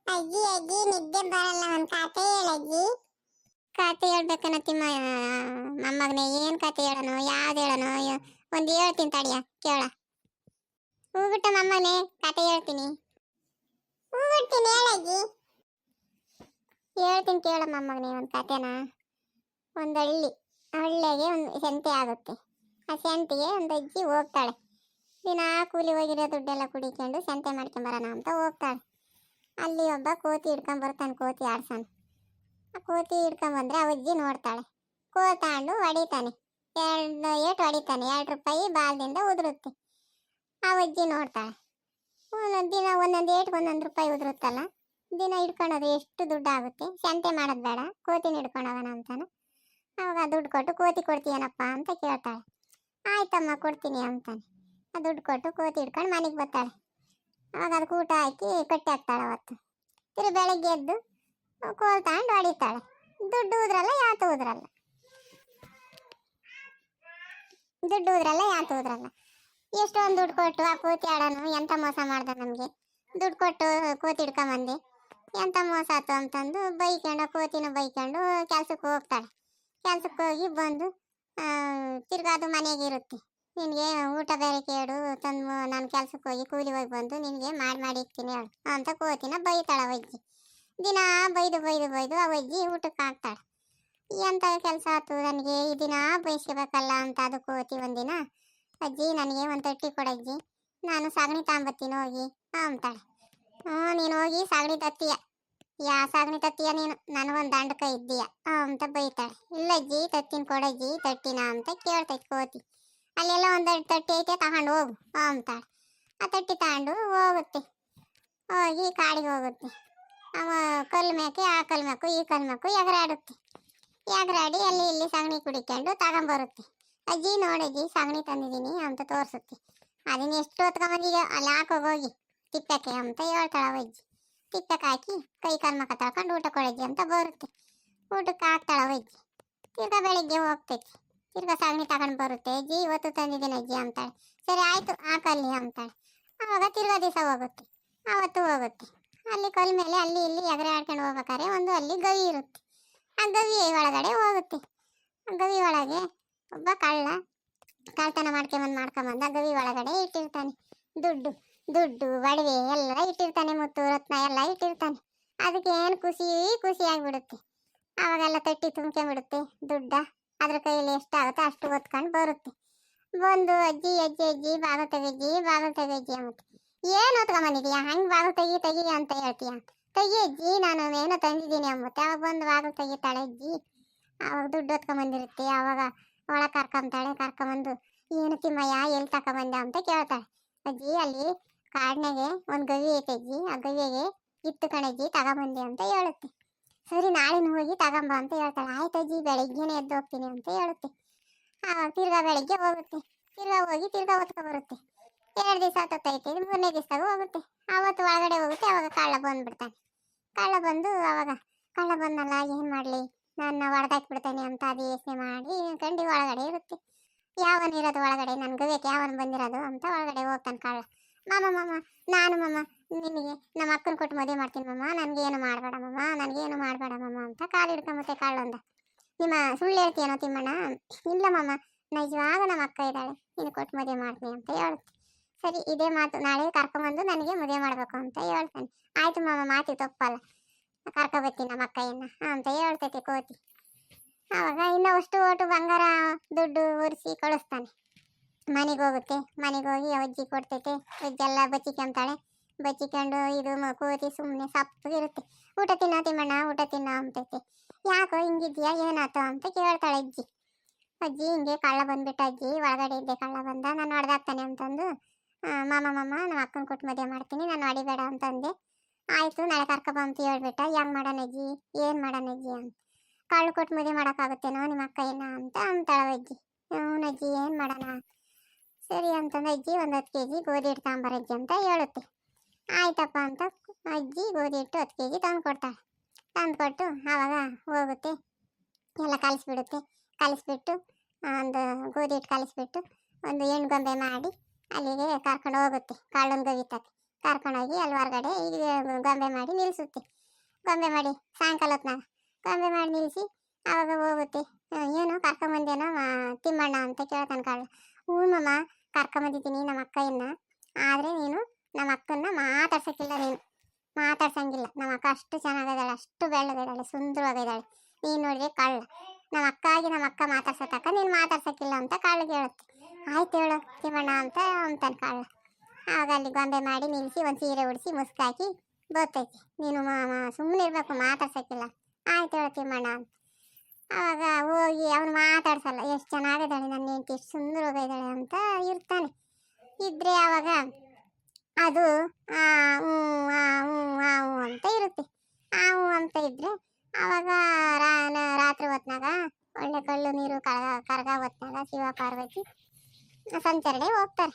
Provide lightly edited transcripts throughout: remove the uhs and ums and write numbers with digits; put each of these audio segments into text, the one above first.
ಅಜ್ಜಿ ಅಜ್ಜಿ ನಿದ್ದೆ ಬರಲ್ಲ, ಒಂದ್ ಕತೆ ಹೇಳಜ್ಜಿ. ಕತೆ ಹೇಳ್ಬೇಕನ್ನತ್ತಿಮ್ಮ ಮೊಮ್ಮಗನೇ. ಏನ್ ಕತೆ ಹೇಳನು, ಯಾವ್ದು ಹೇಳನು? ಒಂದ್ ಹೇಳ್ತೀನಿ ತಡಿಯ, ಕೇಳ. ಹೂಬಿಟ್ಟ ಮೊಮ್ಮಗನೇ, ಕತೆ ಹೇಳ್ತೀನಿ. ಹೂಬಿಡ್ತೀನಿ, ಹೇಳಜ್ಜಿ. ಹೇಳ್ತೀನಿ ಕೇಳ ಮೊಮ್ಮಗನೇ ಒಂದ್ ಕತೆನ. ಒಂದ್ ಹಳ್ಳಿಗೆ ಒಂದು ಸಂತೆ ಆಗುತ್ತೆ. ಆ ಸಂತೆಗೆ ಒಂದು ಅಜ್ಜಿ ಹೋಗ್ತಾಳೆ. ದಿನ ಕೂಲಿ ಹೋಗಿರೋ ದುಡ್ಡೆಲ್ಲ ಕುಡಿಕೊಂಡು ಸಂತೆ ಮಾಡ್ಕೊಂಬರೋಣ ಅಂತ ಹೋಗ್ತಾಳೆ. ಅಲ್ಲಿ ಒಬ್ಬ ಕೋತಿ ಹಿಡ್ಕೊಂಡ್ ಬರ್ತಾನೆ, ಕೋತಿ ಆಡ್ಸನ್. ಆ ಕೋತಿ ಹಿಡ್ಕೊಂಡ್ ಬಂದ್ರೆ ಆ ಅಜ್ಜಿ ನೋಡ್ತಾಳೆ. ಕೋತಾಂಡು ಹೊಡಿತಾನೆ, 2 ಏಟು ಹೊಡಿತಾನೆ. 2 ರೂಪಾಯಿ ಬಾಲ್ದಿಂದ ಉದುರುತ್ತೆ. ಆ ಅಜ್ಜಿ ನೋಡ್ತಾಳೆ. ದಿನ ಒಂದೊಂದು ಏಟ್ಗೆ 1 ರೂಪಾಯಿ ಉದುರುತ್ತಲ್ಲ. ದಿನ ಹಿಡ್ಕೊಳೋದು ಎಷ್ಟು ದುಡ್ಡು ಆಗುತ್ತೆ, ಸಂತೆ ಮಾಡೋದು ಬೇಡ, ಕೋತಿನ ಹಿಡ್ಕೊಂಡೋಗೋಣ ಅಂತಾನೆ. ಅವಾಗ ದುಡ್ಡು ಕೊಟ್ಟು ಕೋತಿ ಕೊಡ್ತೀಯನಪ್ಪ ಅಂತ ಕೇಳ್ತಾಳೆ. ಆಯ್ತಮ್ಮ ಕೊಡ್ತೀನಿ ಅಂತಾನೆ. ಆ ದುಡ್ಡು ಕೊಟ್ಟು ಕೋತಿ ಹಿಡ್ಕೊಂಡು ಮನೆಗೆ ಬರ್ತಾಳೆ. ಅವಾಗ ಅದಕ್ಕೆ ಊಟ ಹಾಕಿ ಕಟ್ಟಿ ಹಾಕ್ತಾಳೆ. ಅವತ್ತು ಬೆಳಗ್ಗೆ ಎದ್ದು ಕೋಲ್ ತಗೊಂಡು ಹೊಡಿತಾಳೆ. ದುಡ್ಡು ಉದ್ರಲ್ಲ, ಯಾತು ಉದ್ರಲ್ಲ. ಎಷ್ಟೊಂದು ದುಡ್ಡು ಕೊಟ್ಟು ಆ ಕೋತಿ ಆಡೋನು ಎಂತ ಮೋಸ ಮಾಡ್ದ ನಮಗೆ. ದುಡ್ಡು ಕೊಟ್ಟು ಕೋತಿ ಹಿಡ್ಕೊಂಬಂದೆ, ಎಂತ ಮೋಸ ಆಯ್ತು ಅಂತಂದು ಬೈಕೊಂಡು, ಕೋತಿನ ಬೈಕೊಂಡು ಕೆಲ್ಸಕ್ಕೆ ಹೋಗ್ತಾಳೆ. ಕೆಲ್ಸಕ್ಕೆ ಹೋಗಿ ಬಂದು ತಿರ್ಗಾ ಅದು ಮನೆಗೆ ಇರುತ್ತೆ. ನಿನಗೆ ಊಟ ಬೇರೆ ಕೇಳು ತಂದು, ನಾನು ಕೆಲ್ಸಕ್ಕೆ ಹೋಗಿ ಕೂಲಿ ಹೋಗಿ ಬಂದು ನಿನಗೆ ಮಾಡಿ ಇಕ್ತೀನಿ ಹೇಳು ಅಂತ ಕೋತಿನ ಬೈತಾಳೆ ಅವಜ್ಜಿ. ದಿನ ಬೈದು ಆ ಅಜ್ಜಿ ಊಟಕ್ಕೆ ಹಾಕ್ತಾಳೆ. ಎಂತ ಕೆಲಸ ಆಯ್ತು ನನಗೆ, ಈ ದಿನ ಬೈಸ್ಕೋಬೇಕಲ್ಲ ಅಂತ ಅದು ಕೋತಿ ಒಂದಿನ, ಅಜ್ಜಿ ನನಗೆ ಒಂದು ತಟ್ಟಿ ಕೊಡಜ್ಜಿ, ನಾನು ಸಗಣಿ ತಗೊಂಬತ್ತೀನಿ ಹೋಗಿ ಅಂತಾಳೆ. ನೀನು ಹೋಗಿ ಸಗಣಿ ತತ್ತೀಯ, ಸಗಣಿ ತತ್ತೀಯ ನೀನು, ನನಗೊಂದು ದಂಡಕ ಇದ್ದೀಯ ಅಂತ ಬೈತಾಳೆ. ಇಲ್ಲಜ್ಜಿ ತತ್ತಿನ ಕೊಡಜ್ಜಿ ತಟ್ಟಿನ ಅಂತ ಕೇಳ್ತೈತೆ ಕೋತಿ. ಅಲ್ಲೆಲ್ಲ ಒಂದೆರಡು ತಟ್ಟಿ ಐತೆ ತಗೊಂಡು ಹೋಗು ಅಂತಾಳೆ. ಆ ತಟ್ಟಿ ತಗೊಂಡು ಹೋಗುತ್ತೆ. ಹೋಗಿ ಕಾಡಿಗೆ ಹೋಗುತ್ತೆ. ಅವ ಕಲ್ಲು ಮೇಕೆ, ಆ ಕಲ್ಲು ಮೇಕು ಈ ಕಲ್ಲು ಮೇಕು ಎಗರಾಡುತ್ತೆ. ಎಗರಾಡಿ ಅಲ್ಲಿ ಇಲ್ಲಿ ಸಗಣಿ ಕುಡಿಕೊಂಡು ತಗೊಂಬರುತ್ತೆ. ಅಜ್ಜಿ ನೋಡಜ್ಜಿ ಸಗಣಿ ತಂದಿದ್ದೀನಿ ಅಂತ ತೋರಿಸುತ್ತೆ. ಅದನ್ನ ಎಷ್ಟು ಹೊತ್ಕೊಂಬಂದಿದ್ಯೋ ಅಲ್ಲಿ ಹಾಕೋಗಿ ತಿಪ್ಪಕ್ಕೆ ಅಂತ ಹೇಳ್ತಾಳೆ ಅವಜ್ಜಿ. ತಿಪ್ಪಕ್ಕೆ ಹಾಕಿ ಕೈ ಕಾಲು ಮಕ್ಕ ತಳ್ಕೊಂಡು ಊಟ ಕೊಡಜ್ಜಿ ಅಂತ ಬರುತ್ತೆ. ಊಟಕ್ಕೆ ಹಾಕ್ತಾಳೆ ಅವಜ್ಜಿ. ತಿರ್ಗಾ ಬೆಳಿಗ್ಗೆ ಹೋಗ್ತೈತಿ. ತಿರ್ಗಾ ಸಗಣಿ ತಗೊಂಡು ಬರುತ್ತೆ. ಅಜ್ಜಿ ಇವತ್ತು ತಂದಿದ್ದೀನಿ ಅಜ್ಜಿ ಅಂತಾಳೆ. ಸರಿ ಆಯ್ತು ಹಾಕಲ್ಲಿ ಅಂತಾಳೆ. ಆವಾಗ ತಿರ್ಗಾ ದಿವಸ ಹೋಗುತ್ತೆ. ಆವತ್ತು ಹೋಗುತ್ತೆ. ಅಲ್ಲಿ ಕಲ್ ಮೇಲೆ ಅಲ್ಲಿ ಇಲ್ಲಿ ಎಗರೆ ಆಡ್ಕೊಂಡು ಹೋಗ್ಬೇಕಾದ್ರೆ ಒಂದು ಅಲ್ಲಿ ಗವಿ ಇರುತ್ತೆ. ಆ ಗವಿ ಒಳಗಡೆ ಹೋಗುತ್ತೆ. ಆ ಗವಿ ಒಳಗೆ ಒಬ್ಬ ಕಳ್ತನ ಮಾಡ್ಕೊಂಬಂದ ಆ ಗವಿ ಒಳಗಡೆ ಇಟ್ಟಿರ್ತಾನೆ. ದುಡ್ಡು ಒಡವೆ ಎಲ್ಲ ಇಟ್ಟಿರ್ತಾನೆ, ಮುತ್ತು ರತ್ನ ಎಲ್ಲ ಇಟ್ಟಿರ್ತಾನೆ. ಅದಕ್ಕೆ ಏನು ಖುಷಿ ಆಗಿಬಿಡುತ್ತೆ. ಆವಾಗೆಲ್ಲ ತಟ್ಟಿ ತುಂಬ್ಕೊಂಡ್ಬಿಡುತ್ತೆ ದುಡ್ಡ. ಅದ್ರ ಕೈಯಲ್ಲಿ ಎಷ್ಟಾಗುತ್ತೋ ಅಷ್ಟು ಹೊತ್ಕೊಂಡು ಬರುತ್ತೆ. ಬಂದು ಅಜ್ಜಿ ಬಾಗಿಲು ತೆಗಜ್ಜಿ ಅಂಬತ್ತೆ. ಏನು ಹೊತ್ಕೊಂಬಂದಿದೀಯಾ, ಹಂಗೆ ಬಾಗಿಲು ತೆಗಿ ಅಂತ ಹೇಳ್ತೀಯ? ತೆಗಿ ಅಜ್ಜಿ, ನಾನು ಏನೋ ತಂದಿದ್ದೀನಿ ಅಂಬತ್ತೆ. ಅವಾಗ ಬಂದು ಬಾಗಿಲು ತೆಗಿತಾಳೆ ಅಜ್ಜಿ. ಅವಾಗ ದುಡ್ಡು ಹೊತ್ಕೊಂಬಂದಿರುತ್ತೆ. ಅವಾಗ ಒಳಗೆ ಕರ್ಕೊಂಬಂದು ಏನು ತಿಮ್ಮಯ್ಯ ಎಲ್ಲಿ ತಕೊಂಬಂದೆ ಅಂತ ಕೇಳ್ತಾಳೆ. ಅಜ್ಜಿ ಅಲ್ಲಿ ಕಾಡಿನಾಗೆ ಒಂದು ಗವಿ ಐತೆ ಅಜ್ಜಿ, ಆ ಗವಿಗೆ ಇತ್ತು ಕಣಜ್ಜಿ ತಗೊಂಬಂದೆ ಅಂತ ಹೇಳುತ್ತೆ. ಸರಿ ನಾಳಿನ ಹೋಗಿ ತಗೊಂಬ ಅಂತ ಹೇಳ್ತಾಳೆ. ಆಯ್ತು ಅಜ್ಜಿ ಬೆಳಗ್ಗೆನೇ ಎದ್ದು ಹೋಗ್ತೀನಿ ಅಂತ ಹೇಳುತ್ತೆ. ಆವಾಗ ತಿರ್ಗಾ ಬೆಳಗ್ಗೆ ಹೋಗುತ್ತೆ. ತಿರ್ಗಾ ಹೋಗಿ ತಿರ್ಗಾ ಹೊತ್ಕೊಂಬರುತ್ತೆ. 2 ದಿವಸ ಹತ್ತೈತೆ, 3ನೇ ದಿವಸದಾಗ ಹೋಗುತ್ತೆ. ಆವತ್ತು ಒಳಗಡೆ ಹೋಗುತ್ತೆ. ಅವಾಗ ಕಳ್ಳ ಬಂದ್ಬಿಡ್ತಾನೆ. ಕಳ್ಳ ಬಂದಲ್ಲ ಏನು ಮಾಡಲಿ, ನಾನು ಹೊಡೆದಾಕ್ಬಿಡ್ತಾನೆ ಅಂತ ಅದು ಯೋಚನೆ ಮಾಡಿ ಕಂಡು ಒಳಗಡೆ ಇರುತ್ತೆ. ಯಾವನಿರೋದು ಒಳಗಡೆ, ನನ್ನ ಗವ್ಯಕ್ಕೆ ಯಾವನು ಬಂದಿರೋದು ಅಂತ ಒಳಗಡೆ ಹೋಗ್ತಾನೆ ಕಳ್ಳ. ಮಾಮ ನಾನು ನಿನಗೆ ನಮ್ಮ ಅಕ್ಕನ ಕೊಟ್ಟು ಮದುವೆ ಮಾಡ್ತೀನಿ ಮಮ್ಮ, ನನಗೇನು ಮಾಡಬೇಡ ಮಮ್ಮ ಅಂತ ಕಾಲು ಹಿಡ್ಕೊಂಬತ್ತೆ ಕಳ್ಳೊಂದ. ನಿಮ್ಮ ಸುಳ್ಳು ಹೇಳ್ತೀಯನೋ ತಿಮ್ಮಣ್ಣ? ಇಲ್ಲ ಮಮ್ಮ, ನಿಜವಾಗ ನಮ್ಮ ಅಕ್ಕ ಇದ್ದಾಳೆ, ನೀನು ಕೊಟ್ಟು ಮದುವೆ ಮಾಡ್ತೀನಿ ಅಂತ ಹೇಳುತ್ತೆ. ಸರಿ ಇದೇ ಮಾತು, ನಾಳೆ ಕರ್ಕೊಂಬಂದು ನನಗೆ ಮದುವೆ ಮಾಡಬೇಕು ಅಂತ ಹೇಳ್ತಾನೆ. ಆಯ್ತು ಮಾಮ, ಮಾತಿ ತಪ್ಪಲ್ಲ, ಕರ್ಕೊಬತ್ತೀನಿ ನಮ್ಮ ಅಕ್ಕಯ್ಯನ್ನ ಅಂತ ಹೇಳ್ತೈತೆ ಕೋತಿ. ಆವಾಗ ಇನ್ನಷ್ಟು ಒಟ್ಟು ಬಂಗಾರ ದುಡ್ಡು ಒರೆಸಿ ಕಳಿಸ್ತಾನೆ. ಮನೆಗೆ ಹೋಗುತ್ತೆ. ಮನೆಗೆ ಹೋಗಿ ಅಜ್ಜಿ ಕೊಡ್ತೈತೆ. ಅಜ್ಜೆಲ್ಲ ಬಚ್ಚಿಕೊಂಡು ಇದು ಕೋತಿ ಸುಮ್ಮನೆ ಸಪ್ಪಗಿರುತ್ತೆ. ಊಟ ತಿನ್ನೋ ತಿಮ್ಮಣ್ಣ, ಊಟ ತಿನ್ನೋ ಅಂತೈತೆ. ಯಾಕೋ ಹಿಂಗಿದ್ಯಾ, ಏನಾಯ್ತು ಅಂತ ಕೇಳ್ತಾಳೆ ಅಜ್ಜಿ. ಹಿಂಗೆ ಕಳ್ಳ ಬಂದ್ಬಿಟ್ಟ ಅಜ್ಜಿ, ಒಳಗಡೆ ಇದ್ದೆ ಕಳ್ಳ ಬಂದ, ನಾನು ಹೊಡೆದಾಕ್ತಾನೆ ಅಂತಂದು ಮಾಮ ನಮ್ಮ ಅಕ್ಕನ ಕೊಟ್ಟು ಮದುವೆ ಮಾಡ್ತೀನಿ, ನಾನು ಹೊಡಿಬೇಡ ಅಂತಂದೆ. ಆಯಿತು ನಾಳೆ ಕರ್ಕೊಬ ಅಂತ ಹೇಳ್ಬಿಟ್ಟ. ಹೆಂಗೆ ಮಾಡೋಣ ಅಜ್ಜಿ, ಏನು ಮಾಡೋಣ ಅಜ್ಜಿ ಅಂತ. ಕಳ್ಳು ಕೊಟ್ಟು ಮದುವೆ ಮಾಡೋಕ್ಕಾಗುತ್ತೇನೋ ನಿಮ್ಮ ಅಕ್ಕ ಅಂತ ಅಂತಾಳೆ ಅಜ್ಜಿ. ಅಜ್ಜಿ ಏನು ಮಾಡೋಣ? ಸರಿ ಅಂತಂದು ಅಜ್ಜಿ 10 kg ಗೋಧಿ ಹಿಟ್ಟು ತಗೊಂಬರಜ್ಜಿ ಅಂತ ಹೇಳುತ್ತೆ. ಆಯ್ತಪ್ಪ ಅಂತ ಅಜ್ಜಿ ಗೋಧಿ ಹಿಟ್ಟು 10 kg ತಂದುಕೊಡ್ತಾಳೆ. ತಂದುಕೊಟ್ಟು ಆವಾಗ ಹೋಗುತ್ತೆ. ಎಲ್ಲ ಕಲಿಸ್ಬಿಟ್ಟು ಒಂದು ಗೋಧಿ ಹಿಟ್ಟು ಕಲಿಸ್ಬಿಟ್ಟು ಒಂದು ಹೆಣ್ಣು ಗೊಂಬೆ ಮಾಡಿ ಅಲ್ಲಿಗೆ ಕರ್ಕೊಂಡು ಹೋಗುತ್ತೆ. ಕಳ್ಳನ ಗವಿ ತಕ್ಕೆ ಕರ್ಕೊಂಡೋಗಿ ಅಲ್ಲಿ ಹೊರಗಡೆ ಈಗ ಗೊಂಬೆ ಮಾಡಿ ನಿಲ್ಲಿಸುತ್ತೆ. ಗೊಂಬೆ ಮಾಡಿ ಸಾಯಂಕಾಲ ಹೊತ್ನಾಗ ಗೊಂಬೆ ಮಾಡಿ ನಿಲ್ಲಿಸಿ ಆವಾಗ ಹೋಗುತ್ತೆ. ಏನು ಕರ್ಕೊಂಬಂದೇನೋ ತಿಮ್ಮಣ್ಣ ಅಂತ ಕೇಳ್ತಾನೆ ಕಳ್ಳ. ಹ್ಞೂ ಮಮ್ಮ ಕರ್ಕೊಂಬಂದಿದ್ದೀನಿ ನಮ್ಮ ಅಕ್ಕಯ್ಯನ್ನ. ಆದರೆ ನೀನು ನಮ್ಮ ಅಕ್ಕನ್ನ ಮಾತಾಡ್ಸೋಕ್ಕಿಲ್ಲ, ನೀನು ಮಾತಾಡ್ಸಂಗಿಲ್ಲ. ನಮ್ಮ ಅಕ್ಕ ಅಷ್ಟು ಚೆನ್ನಾಗಿದ್ದಾಳೆ, ಅಷ್ಟು ಬೆಳ್ಳಗಿದ್ದಾಳೆ, ಸುಂದರವಾಗಿದ್ದಾಳೆ. ನೀನು ನೋಡಿದ್ರೆ ಕಳ್ಳ. ನಮ್ಮ ಅಕ್ಕ ಮಾತಾಡ್ಸೋ ತಕ್ಕ ನೀನು ಮಾತಾಡ್ಸೋಕ್ಕಿಲ್ಲ ಅಂತ ಕಳ್ಳಿಗೆ ಹೇಳುತ್ತೆ. ಆಯ್ತು ಹೇಳು ತಿಮ್ಮಣ್ಣ ಅಂತ ಅಂತಾನೆ ಕಳ್ಳ. ಆವಾಗ ಅಲ್ಲಿ ಗೊಂಬೆ ಮಾಡಿ ನಿಲ್ಲಿಸಿ ಒಂದು ಸೀರೆ ಉಡಿಸಿ ಮುಸ್ಕಾಕಿ ಬರ್ತೈತಿ. ನೀನು ಸುಮ್ಮನೆ ಇರಬೇಕು, ಮಾತಾಡ್ಸೋಕ್ಕಿಲ್ಲ. ಆಯ್ತು ಹೇಳು ತಿಮ್ಮಣ್ಣ ಅಂತ. ಆವಾಗ ಹೋಗಿ ಅವನು ಮಾತಾಡ್ಸಲ್ಲ. ಎಷ್ಟು ಚೆನ್ನಾಗಿದ್ದಾಳೆ ನನ್ನ ಹೆಂಡತಿ, ಎಷ್ಟು ಸುಂದರವಾಗಿದ್ದಾಳೆ ಅಂತ ಇರ್ತಾನೆ. ಇದ್ರೆ ಆವಾಗ ಅದು ಹ್ಞೂ ಹ್ಞೂ ಹ್ಞೂ ಅಂತ ಇರುತ್ತೆ. ಹ್ಞೂ ಅಂತ ಇದ್ರೆ ಆವಾಗ ರಾತ್ರಿ ಹೊತ್ನಾಗ ಒಳ್ಳೆ ಕಳ್ಳು ನೀರು ಕರಗ ಹೊತ್ನಾಗ ಶಿವ ಪಾರ್ವತಿ ಸಂಚರಣೆ ಹೋಗ್ತಾರೆ.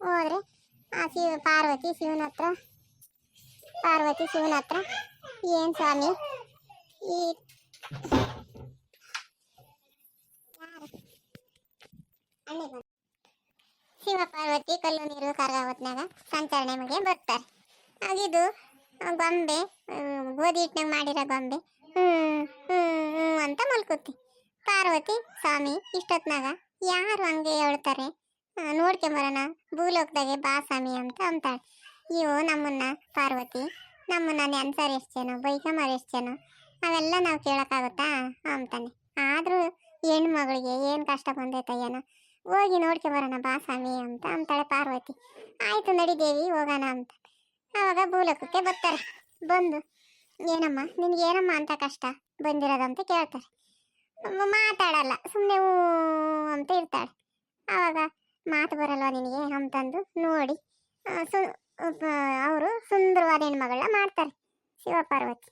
ಹೋದ್ರೆ ಪಾರ್ವತಿ ಶಿವನ ಹತ್ರ ಏನು ಸ್ವಾಮಿ ಈ ಶಿವ ಪಾರ್ವತಿ ಕಲ್ಲು ನೀರು ಕರಗ ಹೊತ್ನಾಗ ಸಂಚರಣೆ ಮುಗಿ ಬರ್ತಾರೆ. ಆಗಿದು ಗೊಂಬೆ ಗೋಧಿ ಹಿಟ್ಟಿನಾಗ ಮಾಡಿರೋ ಗೊಂಬೆ ಅಂತ ಮಲ್ಕುತ್ತಿ. ಪಾರ್ವತಿ ಸ್ವಾಮಿ ಇಷ್ಟೊತ್ನಾಗ ಯಾರು ಹಂಗೆ ಹೇಳ್ತಾರೆ, ನೋಡ್ಕೊಂಬರೋಣ ಭೂಲೋಕದಾಗೆ ಬಾ ಸ್ವಾಮಿ ಅಂತ ಅಂತಾಳೆ. ಇವು ನಮ್ಮನ್ನ ಪಾರ್ವತಿ ನಮ್ಮನ್ನ ನೆನ್ಸಾರ ಎಷ್ಟು ಜನ, ಬೈಕಂಬಾರ ಎಷ್ಟು ಜನ, ಅವೆಲ್ಲ ನಾವು ಕೇಳೋಕ್ಕಾಗುತ್ತಾ ಅಂತಾನೆ. ಆದರೂ ಹೆಣ್ಮಗಳಿಗೆ ಏನು ಕಷ್ಟ ಬಂದೈತ ಏನೋ, ಹೋಗಿ ನೋಡ್ಕೊಂಬರೋಣ ಬಾ ಸ್ವಾಮಿ ಅಂತ ಅಂತಾಳೆ ಪಾರ್ವತಿ. ಆಯಿತು ನಡಿ ದೇವಿ ಹೋಗೋಣ ಅಂತ. ಆವಾಗ ಭೂಲೋಕಕ್ಕೆ ಬರ್ತಾರೆ. ಬಂದು ಏನಮ್ಮ ನಿನಗೇನಮ್ಮ ಅಂತ ಕಷ್ಟ ಬಂದಿರೋದಂತ ಕೇಳ್ತಾರೆ. ಮಾತಾಡಲ್ಲ, ಸುಮ್ಮನೆ ಹೂ ಅಂತ ಇರ್ತಾಳೆ. ಆವಾಗ ಮಾತು ಬರಲ್ವ ನಿನಗೆ ಅಂತಂದು ನೋಡಿ ಅವರು ಸುಂದರವಾದ ಹೆಣ್ಮಗಳನ್ನ ಮಾಡ್ತಾರೆ ಶಿವ ಪಾರ್ವತಿ.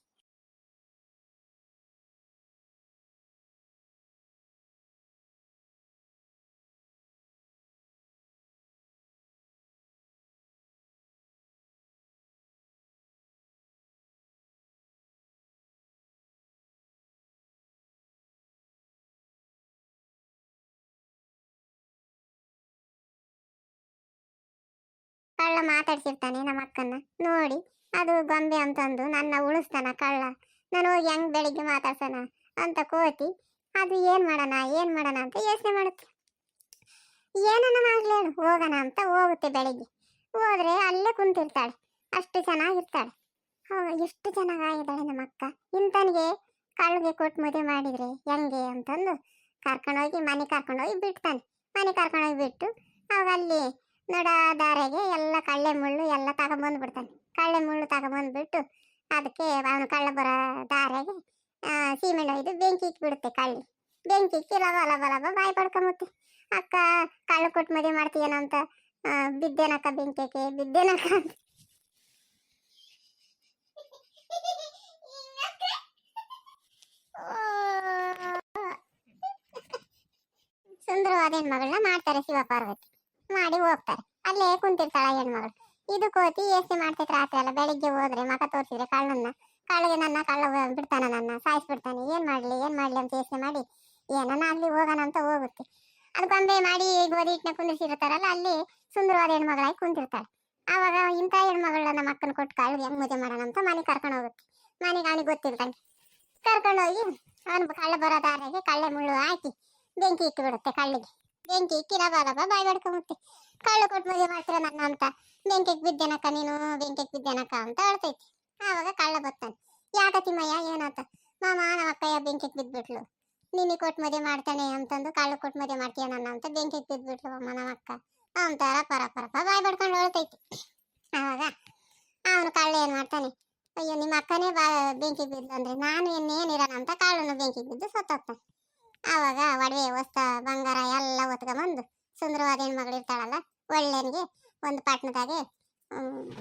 ಕಳ್ಳ ಮಾತಾಡ್ಸಿರ್ತಾನೆ ನಮ್ಮ ಅಕ್ಕನ್ನ ನೋಡಿ, ಅದು ಗೊಂಬೆ ಅಂತಂದು ನನ್ನ ಉಳಿಸ್ತಾನ ಕಳ್ಳ. ನಾನು ಹೋಗಿ ಹೆಂಗ್ ಬೆಳಿಗ್ಗೆ ಮಾತಾಡ್ಸೋಣ ಅಂತ ಕೋತಿ ಅದು ಏನು ಮಾಡೋಣ ಅಂತ ಯೋಚನೆ ಮಾಡುತ್ತೆ. ಏನನ್ನ ಮಾಡ್ಲಿ ಹೋಗೋಣ ಅಂತ ಹೋಗುತ್ತೆ. ಬೆಳಿಗ್ಗೆ ಹೋದ್ರೆ ಅಲ್ಲೇ ಕುಂತಿರ್ತಾಳೆ, ಅಷ್ಟು ಚೆನ್ನಾಗಿರ್ತಾಳೆ. ಎಷ್ಟು ಚೆನ್ನಾಗಿದ್ದಾಳೆ ನಮ್ಮ ಅಕ್ಕ. ಇಂತನಿಗೆ ಕಳ್ಳಿಗೆ ಕೊಟ್ಟು ಮದುವೆ ಮಾಡಿದ್ರೆ ಹೆಂಗೆ ಅಂತಂದು ಕರ್ಕೊಂಡೋಗಿ ಬಿಡ್ತಾನೆ. ಮನೆ ಕರ್ಕೊಂಡೋಗಿ ಬಿಟ್ಟು ಅವಾಗ ಅಲ್ಲಿ ದಾರೆಗೆ ಎಲ್ಲ ಕಳ್ಳೆ ಮುಳ್ಳು ಎಲ್ಲ ತಗೊಂಬಂದ್ಬಿಡ್ತಾನೆ. ಕಳ್ಳೆ ಮುಳ್ಳು ತಗೊಂಬಂದ್ಬಿಟ್ಟು ಅದಕ್ಕೆ ಅವನು ಕಳ್ಳ ಬರೋ ದಾರೆಗೆ ಸೀಮೆಣ್ಣೆ ಒಯ್ದು ಬೆಂಕಿ ಇಕ್ಬಿಡುತ್ತೆ. ಬೆಂಕಿ ಇಕ್ಕಿ ಲಬ ಬಾಯಿ ಪಡ್ಕೊಂಬತ್ತೆ. ಅಕ್ಕ ಕಳ್ಳ ಕೊಟ್ಟು ಮದುವೆ ಮಾಡ್ತೀಯೇನೋ ಅಂತ ಬಿದ್ದೇನಕ್ಕ ಬೆಂಕಿಗೆ ಬಿದ್ದೇನಕ್ಕ ಅಂತ ಸುಂದರವಾದ ಹೆಣ್ಮಗಳನ್ನ ಮಾಡ್ತಾರೆ ಶಿವ ಪಾರ್ವತಿ. ಮಾಡಿ ಹೋಗ್ತಾರೆ. ಅಲ್ಲೇ ಕುಂತಿರ್ತಾಳ ಹೆಣ್ಮಗಳು. ಇದು ಕೋತಿ ಯೋಚನೆ ಮಾಡ್ತೈತೆ ರಾತ್ರಿ ಎಲ್ಲ. ಬೆಳಿಗ್ಗೆ ಹೋದ್ರೆ ಮಕ ತೋರಿಸಿದ್ರೆ ಕಳ್ಳಿಗೆ ಕಳ್ಳ ಬಿಡ್ತಾನ, ನನ್ನ ಸಾಯಿಸ್ಬಿಡ್ತಾನೆ, ಏನ್ ಮಾಡ್ಲಿ ಅಂತ ಯೋಚನೆ ಮಾಡಿ ಏನನ್ನ ಆಗ್ಲಿ ಹೋಗೋಣ ಅಂತ ಹೋಗುತ್ತೆ. ಅದು ಗೊಂಬೆ ಮಾಡಿ ಗೋಧಿ ಹಿಟ್ಟನ್ನ ಕುಂದಿರ್ಸಿರ್ತಾರಲ್ಲ, ಅಲ್ಲಿ ಸುಂದರವಾದ ಹೆಣ್ಮಗಳಾಗಿ ಕುಂತಿರ್ತಾಳೆ. ಆವಾಗ ಇಂಥ ಹೆಣ್ಮಗಳನ್ನ ನಮ್ಮ ಅಕ್ಕನ ಕೊಟ್ಟು ಕಳ್ಳಿಗೆ ಹೆಂಗ್ ಮದುವೆ ಮಾಡೋಣ ಅಂತ ಮನೆಗೆ ಕರ್ಕೊಂಡು ಹೋಗುತ್ತೆ. ಮನೆಗೆ ಅವನಿಗೆ ಗೊತ್ತಿರ್ತಾನೆ. ಕರ್ಕೊಂಡೋಗಿ ಅವನು ಕಳ್ಳ ಬರೋ ದಾರಿಗೆ ಕಳ್ಳೆ ಮುಳ್ಳು ಹಾಕಿ ಬೆಂಕಿ ಇಟ್ಟುಬಿಡುತ್ತೆ. ಕಳ್ಳಿಗೆ ಬೆಂಕಿ ಇಕ್ಕಿ ಲಬ ಬಾಯಿ ಬಡ್ಕೊಂಬತ್ತೆ. ಕಳ್ಳು ಕೊಟ್ಟು ಮದುವೆ ಮಾಡ್ತೀರ ನನ್ನ ಅಂತ ಬೆಂಕಿಗೆ ಬಿದ್ದೇನಕ್ಕ ನೀನು ಬೆಂಕಿಗೆ ಬಿದ್ದೇನಕ್ಕ ಅಂತ ಹೇಳ್ತೈತಿ. ಆವಾಗ ಕಳ್ಳ ಬರ್ತಾನೆ. ಯಾಕ ತಿಮ್ಮಯ್ಯ ಏನಂತ, ಮಾಮ ನಮ್ಮ ಅಕ್ಕಯ್ಯ ಬೆಂಕಿಗೆ ಬಿದ್ಬಿಟ್ಲು, ನಿನಗೆ ಕೊಟ್ಟು ಮದುವೆ ಮಾಡ್ತಾನೆ ಅಂತಂದು ಕಳ್ಳು ಕೊಟ್ಟು ಮದುವೆ ಮಾಡ್ತೀಯ ನನ್ನ ಅಂತ ಬೆಂಕಿಗೆ ಬಿದ್ಬಿಟ್ಲು ಅಮ್ಮ ನಮ್ಮ ಅಕ್ಕ ಅಂತಾರ ಪರಪ್ಪ ಬಾಯಿ ಬಡ್ಕೊಂಡು ಹೇಳ್ತೈತಿ. ಆವಾಗ ಅವನು ಕಳ್ಳ ಏನ್ ಮಾಡ್ತಾನೆ, ಅಯ್ಯೋ ನಿಮ್ಮ ಅಕ್ಕನೇ ಬೆಂಕಿಗೆ ಬಿದ್ದು ಅಂದ್ರೆ ನಾನು ಇನ್ನೇನಿರೋಣ ಅಂತ ಕಳ್ಳನು ಬೆಂಕಿಗೆ ಬಿದ್ದು ಸತ್ತೋಗ್ತಾನೆ. ಆವಾಗ ಒಡವೆ ವಸ್ತ ಬಂಗಾರ ಎಲ್ಲ ಒತ್ಕೊಂಬಂದು ಸುಂದರವಾದ ಹೆಣ್ಮಗಳು ಇರ್ತಾಳಲ್ಲ ಒಳ್ಳೆನಿಗೆ ಒಂದು ಪಟ್ಟಣದಾಗೆ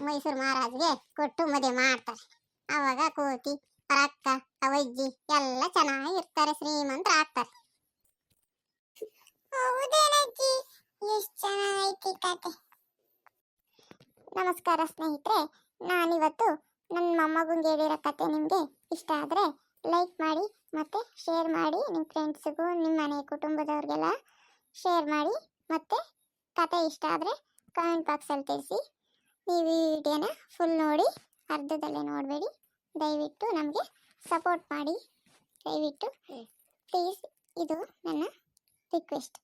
ಮೈಸೂರು ಮಹಾರಾಜ್ಗೆ ಕೊಟ್ಟು ಮದುವೆ ಮಾಡ್ತಾರೆ. ಆವಾಗ ಕೋತಿ ಅಕ್ಕ ಅವಜ್ಜಿ ಎಲ್ಲ ಚೆನ್ನಾಗಿರ್ತಾರೆ, ಶ್ರೀಮಂತರ ಆಗ್ತಾರೆ. ಹೌದೇನಜ್ಜಿ, ಎಷ್ಟು ಚೆನ್ನಾಗೈತಿ ಕತೆ. ನಮಸ್ಕಾರ ಸ್ನೇಹಿತರೆ, ನಾನಿವತ್ತು ನನ್ನ ಮೊಮ್ಮಗಂಗೆ ಹೇಳಿರೋ ಕತೆ ನಿಮಗೆ ಇಷ್ಟ ಆದರೆ ಲೈಕ್ ಮಾಡಿ ಮತ್ತು ಶೇರ್ ಮಾಡಿ. ನಿಮ್ಮ ಫ್ರೆಂಡ್ಸ್ಗೂ ನಿಮ್ಮ ಮನೆ ಕುಟುಂಬದವ್ರಿಗೆಲ್ಲ ಶೇರ್ ಮಾಡಿ. ಮತ್ತು ಕತೆ ಇಷ್ಟ ಆದರೆ ಕಮೆಂಟ್ ಬಾಕ್ಸಲ್ಲಿ ತಿಳಿಸಿ. ನೀವು ಈ ವಿಡಿಯೋನ ಫುಲ್ ನೋಡಿ, ಅರ್ಧದಲ್ಲೇ ನೋಡಬೇಡಿ. ದಯವಿಟ್ಟು ನಮಗೆ ಸಪೋರ್ಟ್ ಮಾಡಿ, ದಯವಿಟ್ಟು ಪ್ಲೀಸ್, ಇದು ನನ್ನ ರಿಕ್ವೆಸ್ಟ್.